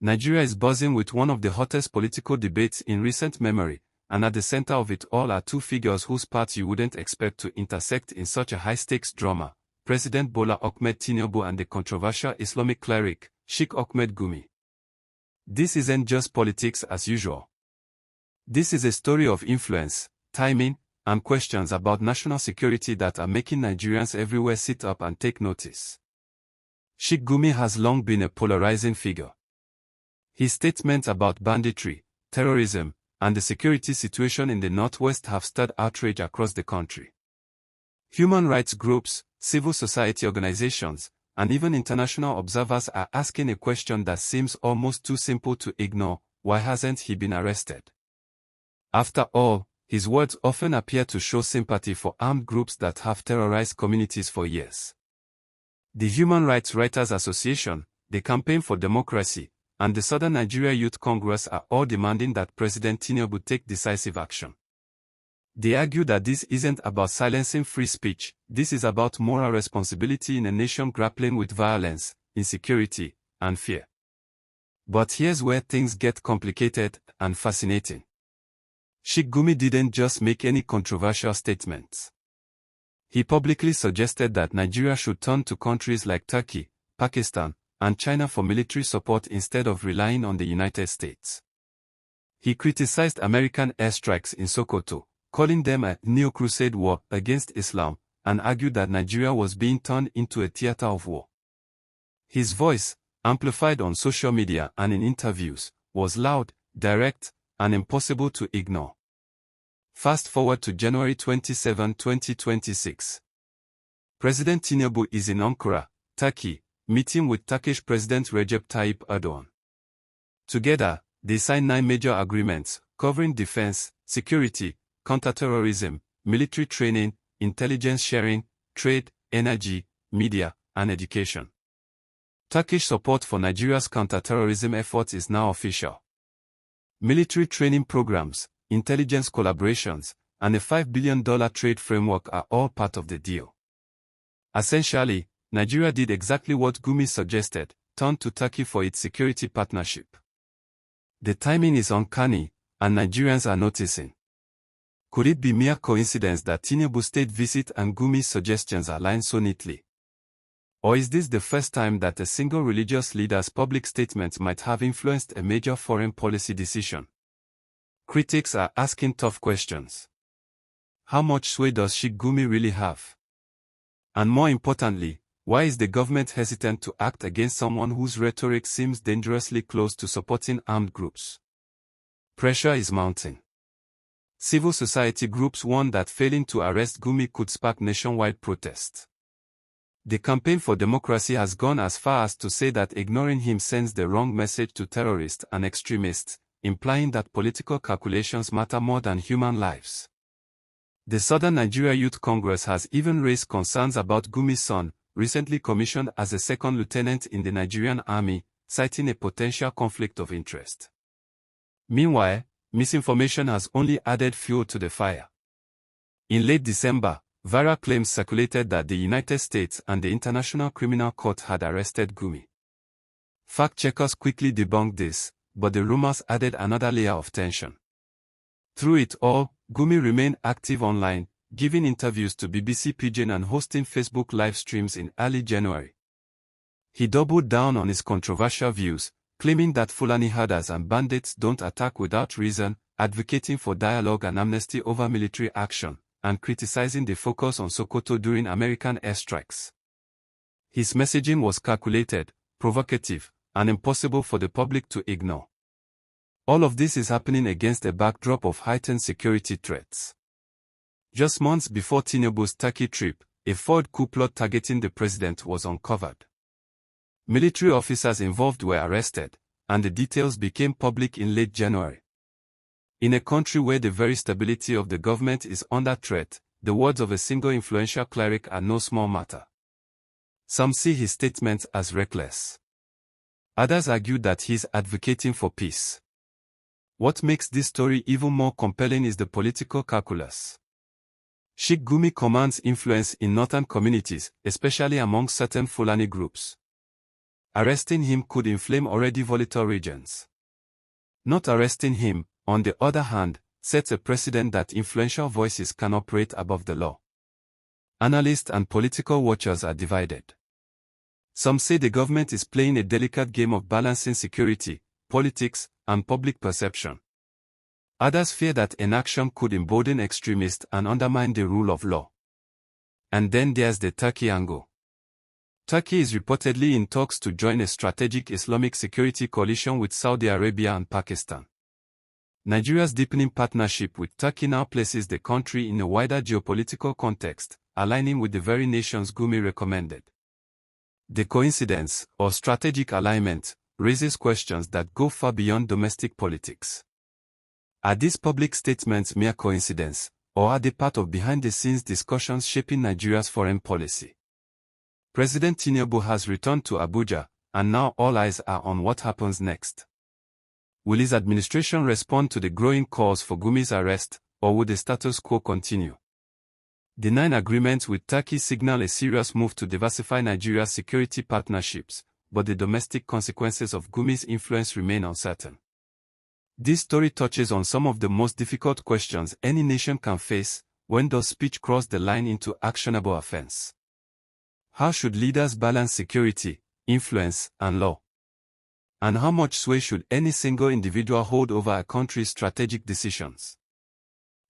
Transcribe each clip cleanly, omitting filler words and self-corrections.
Nigeria is buzzing with one of the hottest political debates in recent memory, and at the center of it all are two figures whose paths you wouldn't expect to intersect in such a high-stakes drama: President Bola Ahmed Tinubu and the controversial Islamic cleric, Sheikh Ahmed Gumi. This isn't just politics as usual. This is a story of influence, timing, and questions about national security that are making Nigerians everywhere sit up and take notice. Sheikh Gumi has long been a polarizing figure. His statements about banditry, terrorism, and the security situation in the Northwest have stirred outrage across the country. Human rights groups, civil society organizations, and even international observers are asking a question that seems almost too simple to ignore: why hasn't he been arrested? After all, his words often appear to show sympathy for armed groups that have terrorized communities for years. The Human Rights Writers Association, the Campaign for Democracy, and the Southern Nigeria Youth Congress are all demanding that President Tinubu take decisive action. They argue that this isn't about silencing free speech, this is about moral responsibility in a nation grappling with violence, insecurity, and fear. But here's where things get complicated and fascinating. Sheikh Gumi didn't just make any controversial statements. He publicly suggested that Nigeria should turn to countries like Turkey, Pakistan, and China for military support instead of relying on the United States. He criticized American airstrikes in Sokoto, calling them a neo-crusade war against Islam, and argued that Nigeria was being turned into a theater of war. His voice, amplified on social media and in interviews, was loud, direct, and impossible to ignore. Fast forward to January 27, 2026. President Tinubu is in Ankara, Turkey, meeting with Turkish President Recep Tayyip Erdogan. Together, they signed 9 major agreements, covering defense, security, counterterrorism, military training, intelligence sharing, trade, energy, media, and education. Turkish support for Nigeria's counterterrorism efforts is now official. Military training programs, intelligence collaborations, and a $5 billion trade framework are all part of the deal. Essentially, Nigeria did exactly what Gumi suggested: turned to Turkey for its security partnership. The timing is uncanny, and Nigerians are noticing. Could it be mere coincidence that Tinubu's state visit and Gumi's suggestions align so neatly? Or is this the first time that a single religious leader's public statements might have influenced a major foreign policy decision? Critics are asking tough questions. How much sway does Sheikh Gumi really have? And more importantly, why is the government hesitant to act against someone whose rhetoric seems dangerously close to supporting armed groups? Pressure is mounting. Civil society groups warn that failing to arrest Gumi could spark nationwide protest. The Campaign for Democracy has gone as far as to say that ignoring him sends the wrong message to terrorists and extremists, implying that political calculations matter more than human lives. The Southern Nigeria Youth Congress has even raised concerns about Gumi's son, recently commissioned as a second lieutenant in the Nigerian army, citing a potential conflict of interest. Meanwhile, misinformation has only added fuel to the fire. In late December, viral claims circulated that the United States and the International Criminal Court had arrested Gumi. Fact-checkers quickly debunked this, but the rumors added another layer of tension. Through it all, Gumi remained active online, giving interviews to BBC Pidgin and hosting Facebook live streams in early January. He doubled down on his controversial views, claiming that Fulani herders and bandits don't attack without reason, advocating for dialogue and amnesty over military action, and criticizing the focus on Sokoto during American airstrikes. His messaging was calculated, provocative, and impossible for the public to ignore. All of this is happening against a backdrop of heightened security threats. Just months before Tinubu's Turkey trip, a foiled coup plot targeting the president was uncovered. Military officers involved were arrested, and the details became public in late January. In a country where the very stability of the government is under threat, the words of a single influential cleric are no small matter. Some see his statements as reckless. Others argue that he is advocating for peace. What makes this story even more compelling is the political calculus. Sheikh Gumi commands influence in northern communities, especially among certain Fulani groups. Arresting him could inflame already volatile regions. Not arresting him, on the other hand, sets a precedent that influential voices can operate above the law. Analysts and political watchers are divided. Some say the government is playing a delicate game of balancing security, politics, and public perception. Others fear that inaction could embolden extremists and undermine the rule of law. And then there's the Turkey angle. Turkey is reportedly in talks to join a strategic Islamic security coalition with Saudi Arabia and Pakistan. Nigeria's deepening partnership with Turkey now places the country in a wider geopolitical context, aligning with the very nations Gumi recommended. The coincidence, or strategic alignment, raises questions that go far beyond domestic politics. Are these public statements mere coincidence, or are they part of behind-the-scenes discussions shaping Nigeria's foreign policy? President Tinubu has returned to Abuja, and now all eyes are on what happens next. Will his administration respond to the growing calls for Gumi's arrest, or will the status quo continue? The 9 agreements with Turkey signal a serious move to diversify Nigeria's security partnerships, but the domestic consequences of Gumi's influence remain uncertain. This story touches on some of the most difficult questions any nation can face: when does speech cross the line into actionable offense? How should leaders balance security, influence, and law? And how much sway should any single individual hold over a country's strategic decisions?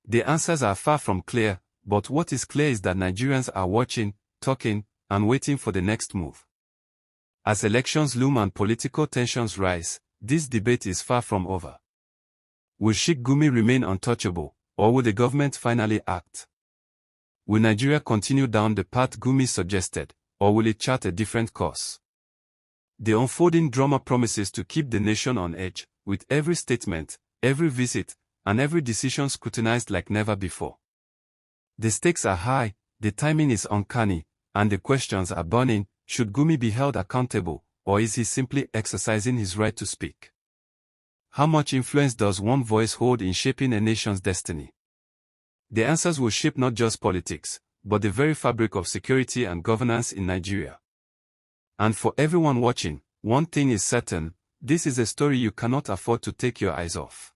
The answers are far from clear, but what is clear is that Nigerians are watching, talking, and waiting for the next move. As elections loom and political tensions rise, this debate is far from over. Will Sheikh Gumi remain untouchable, or will the government finally act? Will Nigeria continue down the path Gumi suggested, or will it chart a different course? The unfolding drama promises to keep the nation on edge, with every statement, every visit, and every decision scrutinized like never before. The stakes are high, the timing is uncanny, and the questions are burning: should Gumi be held accountable, or is he simply exercising his right to speak? How much influence does one voice hold in shaping a nation's destiny? The answers will shape not just politics, but the very fabric of security and governance in Nigeria. And for everyone watching, one thing is certain: this is a story you cannot afford to take your eyes off.